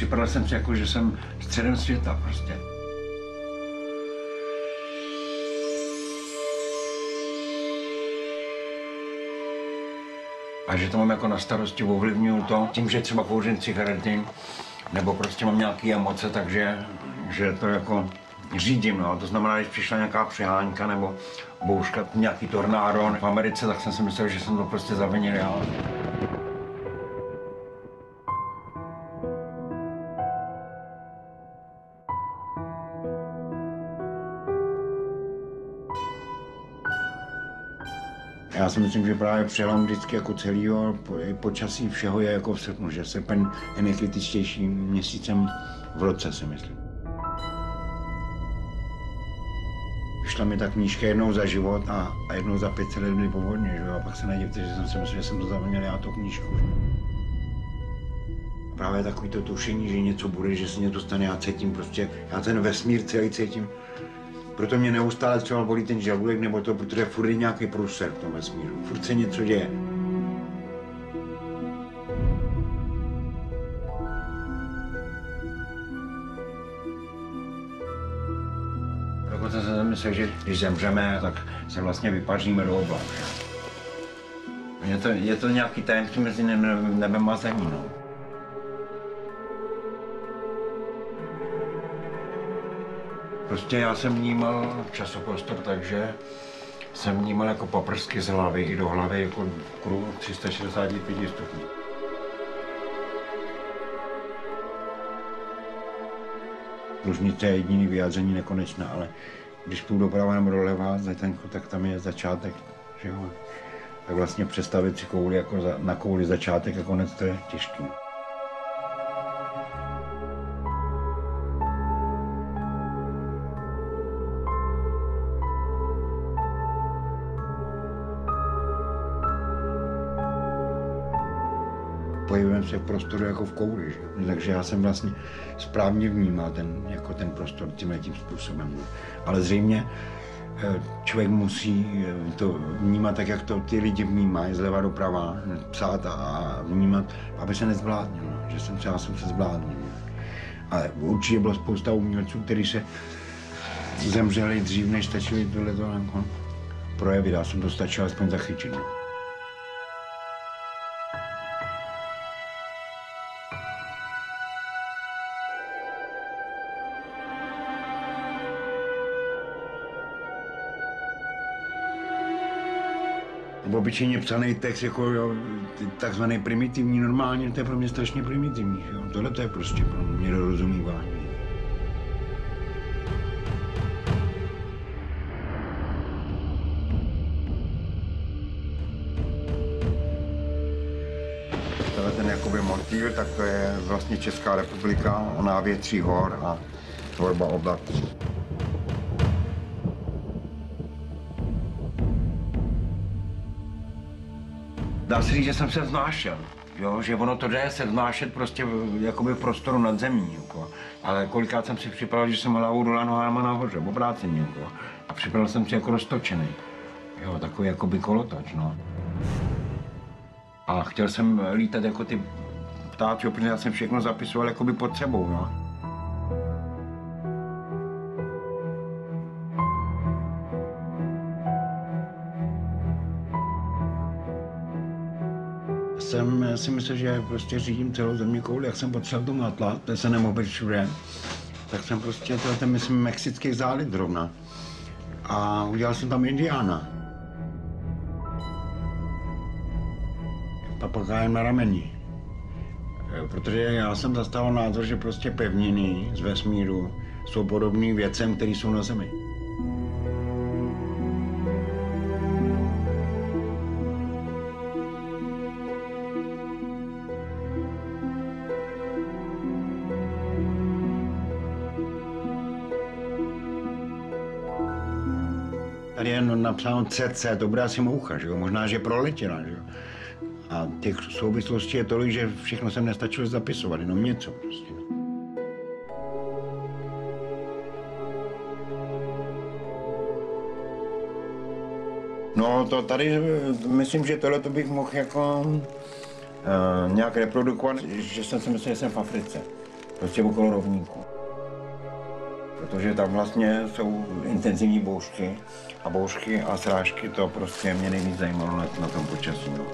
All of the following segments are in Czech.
připadal jsem si jako, že jsem středem světa prostě. A že to mám jako na starosti, ovlivňuju to tím, že třeba kouřím cigarety, nebo prostě mám nějaké emoce, takže že to jako řídím, no. To znamená, když přišla nějaká přehánka nebo bouřka, nějaký tornádo v Americe, tak jsem si myslel, že jsem to prostě zavinil já. Já si myslím, že právě přelom vždycky jako celého počasí všeho je jako v srpnu, že srpen je nejkritičtějším měsícem v roce, si myslím. Vyšla mi ta knížka jednou za život a jednou za 500 let byly povodně, že jo? A pak se nedivte, že jsem si myslel, že jsem to zavinil já tu knížku. A právě takový to tušení, že něco bude, že se něco stane, já cítím prostě, já ten vesmír celý cítím. Proto mě neustále třeba bolí ten žaludek, nebo to, protože furt je nějaký průser v tom vesmíru. Furt se něco děje. Dokonce jsem myslel, že když zemřeme, tak se vlastně vypaříme do oblak. Je to nějaký tajemství mezi nebem a zemí. No. Prostě já jsem vnímal časoprostor, takže jsem vnímal jako paprsky z hlavy i do hlavy jako kruh 365 stupňů. Lužnice je jediný vyjádření nekonečné, ale když půjdu doprava nebo doleva, tak tam je začátek, že jo. Tak vlastně představit si kouli jako na kouli začátek a konec, to je těžký. Pohybujeme se v prostoru jako v kouli, že? Takže já jsem vlastně správně vnímal ten prostor tímhletím způsobem. Ale zřejmě člověk musí to vnímat tak, jak to ty lidi vnímají, zleva doprava, psát a vnímat, aby se nezbládnil, že já jsem se zbládnil. Ale určitě bylo spousta umělců, kteří se zemřeli dřív, než stačili tohleto projevit. Já jsem to stačil aspoň zachytit. Obyčejně psaný text, jako takzvaný primitivní, normálně, to je pro mě strašně primitivní. Jo. Tohle to je prostě pro mě dorozumívání. Tohle ten jakoby motýl, tak to je vlastně Česká republika, návětří hor a tvorba oblaků. Dá se říct, že jsem se vznášel, jo? Že ono to jde se vznášet prostě jakoby v prostoru nad zemí, jako. Ale kolikrát jsem si připadal, že jsem hlavou dole, nohama nahoře, obráceně, jako. A připadal jsem si jako roztočený, jo, takový jakoby kolotoč, no. A chtěl jsem lítat jako ty ptáci, protože já jsem všechno zapisoval jakoby pod sebou, no. Jsem si myslel, že prostě řídím celou země kouli, jak jsem potřeboval to natlat, protože se nemohl být všude. Tak jsem prostě, to myslím, Mexický záliv zrovna. A udělal jsem tam Indiána. Papagájem na rameni. Protože já jsem zastával názor, že prostě pevniny z vesmíru jsou podobné věcem, které jsou na Zemi. Tady je napsáno CC, to bude asi moucha, že jo? Možná, že proletěla, že jo? A těch souvislostí je tolik, že všechno jsem nestačil zapisovat, jenom něco prostě. No to tady, myslím, že tohle bych mohl jako nějak reprodukovat, že jsem si myslel, že jsem v Africe. prostě okolo rovníku. Protože tam vlastně jsou intenzivní bouřky a bouřky a srážky, to prostě mě nejvíc zajímalo na tom počasí. No.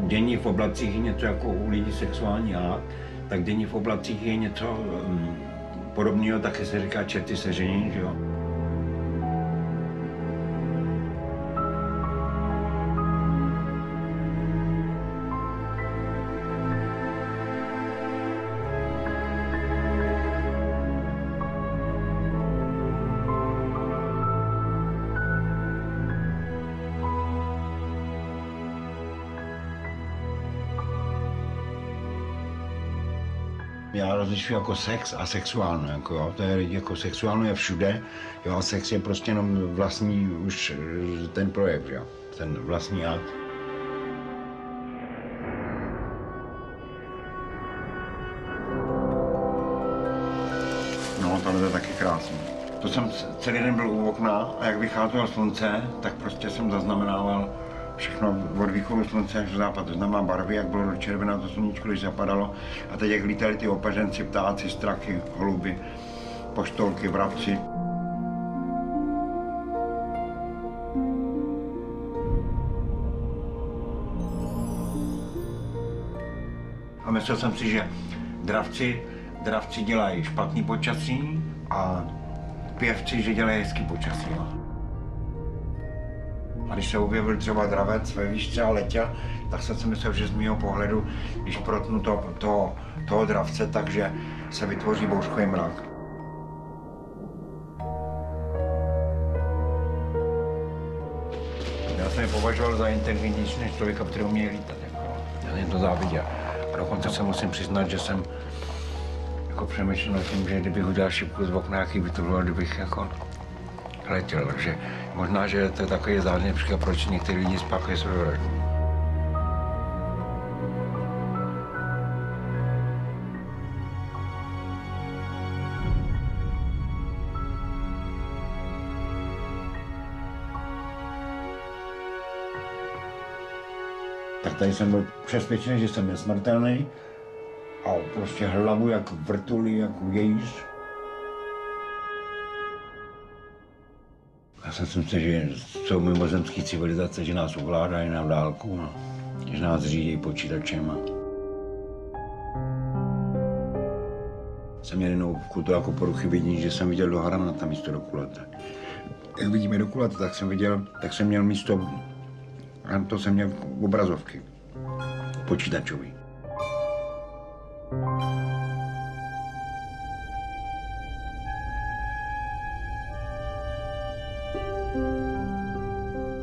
Dění v oblacích je něco jako u lidí sexuální hád, tak dění v oblacích je něco podobného, taky se říká čerty sežení, že jo. Já rozlišuji jako sex a sexuálno, jako jo. To je jako sexuálno je všude, jo, a sex je prostě jenom vlastní už ten projev, jo, ten vlastní akt. No, tohle je taky krásný. To jsem celý den byl u okna a jak vycházelo slunce, tak prostě jsem zaznamenával všechno od východu slunce až do západu. To znamená barvy, jak bylo červená to sluníčko, když zapadalo. A teď jak lítali ty opařenci, ptáci, strachy, holuby, poštolky, vrabci. A myslel jsem si, že dravci dělají špatný počasí a pěvci, že dělají hezký počasí. Jo. A když se objevil třeba dravec ve výšce a letěl, tak jsem si myslel, že z mého pohledu, když protnu toho dravce, takže se vytvoří bouřkový mrak. Já jsem je považoval za inteligentnější než člověka, který umí lítat. Já jsem to záviděl. A dokonce se musím přiznat, že jsem jako přemýšlel nad tím, že kdybych udělal šipku z okna, jaký by to bylo, kdybych jako letěl. Takže možná, že to je takový zářný příklad, proč někteří lidi spáchají sebevraždu. Tak tady jsem byl přesvědčený, že jsem nesmrtelný a prostě hlavu jak vrtulí, jak vějíř. Já jsem si myslel, že jsou mimozemské civilizace, že nás ovládají na dálku, no. Že nás řídí počítačem. Jsem měl jinou kultu jako poruchy vidění, že jsem viděl do hranata místo do kulata. Jak vidíme do kulata, tak jsem měl místo, a to jsem měl obrazovky počítačový.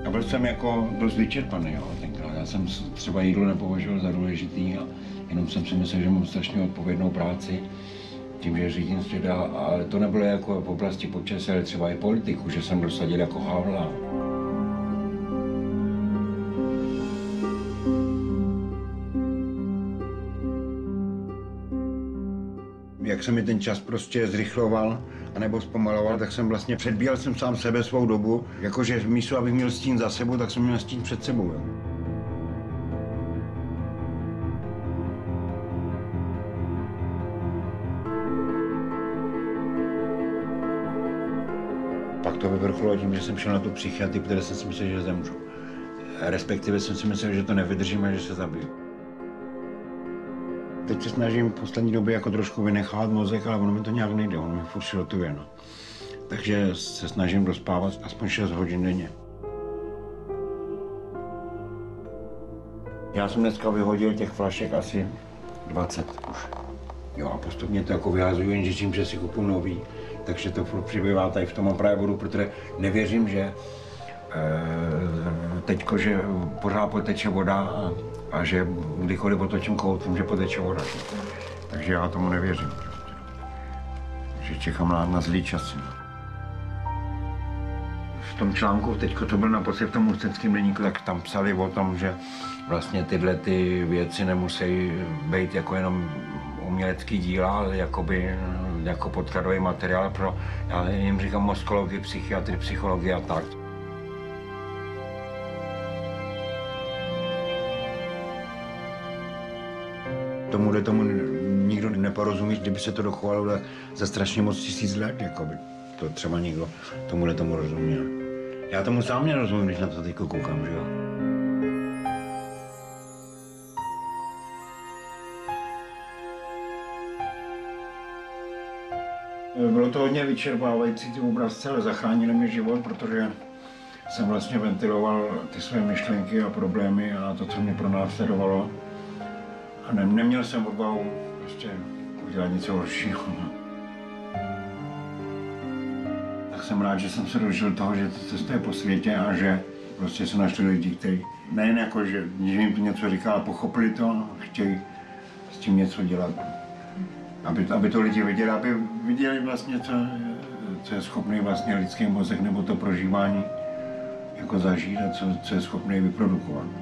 A byl jsem jako dost vyčerpaný, jo, tenkrát. Já jsem třeba jídlo nepovažoval za důležitý a jenom jsem si myslel, že mám strašně odpovědnou práci tím, že řídím svět, ale to nebylo jako v oblasti počasí, ale třeba i politiku, že jsem dosadil jako Havla. Jak se mi ten čas prostě zrychloval anebo zpomaloval, tak jsem vlastně předbíhal jsem sám sebe svou dobu, jakože místo, abych měl stín za sebou, tak jsem měl stín před sebou. Jo. Pak to vyvrcholilo tím, že jsem šel na tu psychiatrii, protože jsem si myslel, že zemřu. Respektive jsem si myslel, že to nevydržím a že se zabiju. Teď se snažím v poslední době jako trošku vynechat mozek, ale ono mi to nějak nejde, ono mi furt šrotuje, no. Takže se snažím dospávat aspoň 6 hodin denně. Já jsem dneska vyhodil těch flašek asi 20 už. Jo, a postupně to jako vyhazuju, jenže tím, že si kupuju nový, takže to furt přibývá tady v tom právě vodu, protože nevěřím, že teďko, že pořád poteče voda a že kdykoliv otočím kout, že poteče voda. Takže já tomu nevěřím. Že čekám na zlý časy. V tom článku, teďko to byl naposled v tom Ústeckém deníku, tak tam psali o tom, že vlastně tyhle ty věci nemusí být jako jenom umělecký díla, ale jakoby jako podkladový materiál pro, já jim říkám mozkologii, psychiatrii, psychologii a tak. Tomu nikdo neporozumí, kdyby se to dochovalo za strašně moc 1000 let, jakoby. To třeba někdo tomu rozuměl. Já tomu sám nerozumím, když na to teď koukám, že jo. Bylo to hodně vyčerpávající ty obrazce, ale zachránili mi život, protože jsem vlastně ventiloval ty své myšlenky a problémy a to, co mě pronásledovalo. A neměl jsem odvahu prostě udělat něco horšího. Tak jsem rád, že jsem se dožil toho, že to cestuje po světě a že prostě se našli lidi, kteří nejen jako, že jim to něco říká, pochopili to a chtějí s tím něco dělat. Aby to lidi viděli, aby viděli vlastně, co je schopný vlastně lidský mozek nebo to prožívání jako zažít a co je schopný vyprodukovat.